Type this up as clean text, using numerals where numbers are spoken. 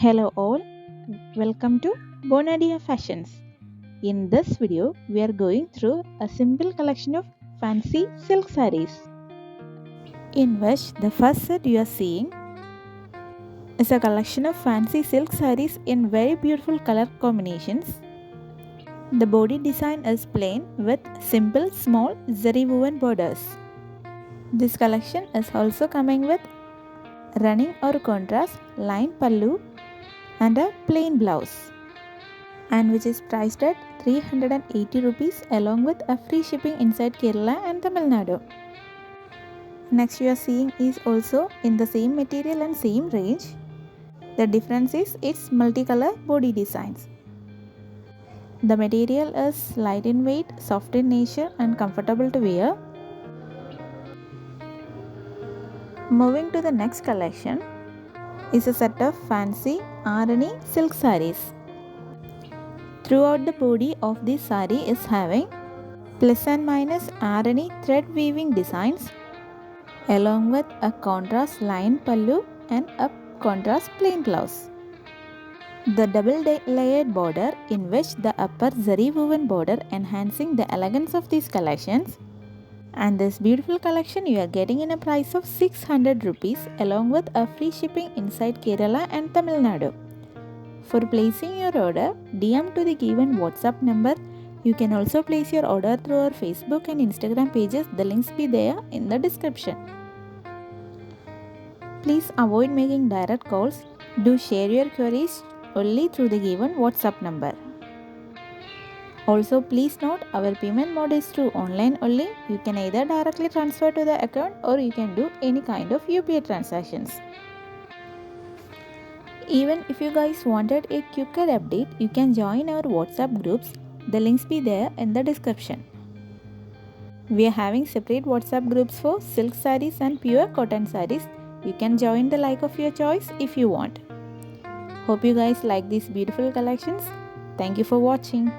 Hello all, welcome to bonadeafashions. In this video, we are going through a simple collection of fancy silk sarees. In which the first set you are seeing is a collection of fancy silk sarees in very beautiful color combinations. The body design is plain with simple small zari woven borders. This collection is also coming with running or contrast line pallu and a plain blouse, and which is priced at 380 rupees along with a free shipping inside Kerala and Tamil Nadu. Next you are seeing is also in the same material and same range. The difference is its multicolor body designs. The material is light in weight, soft in nature and comfortable to wear. Moving to the next collection is a set of fancy Arani silk sarees. Throughout the body of this saree is having plus and minus Arani thread weaving designs along with a contrast line pallu and a contrast plain blouse. The double layered border in which the upper zari woven border enhancing the elegance of these collections. And this beautiful collection you are getting in a price of 600 rupees along with a free shipping inside Kerala and Tamil Nadu. For placing your order, DM to the given WhatsApp number. You can also place your order through our Facebook and Instagram pages. The links be there in the description. Please avoid making direct calls. Do share your queries only through the given WhatsApp number. Also, please note our payment mode is through online only. You can either directly transfer to the account or you can do any kind of UPI transactions. Even if you guys wanted a quicker update, you can join our WhatsApp groups. The links be there in the description. We are having separate WhatsApp groups for silk sarees and pure cotton sarees. You can join the like of your choice if you want. Hope you guys like these beautiful collections. Thank you for watching.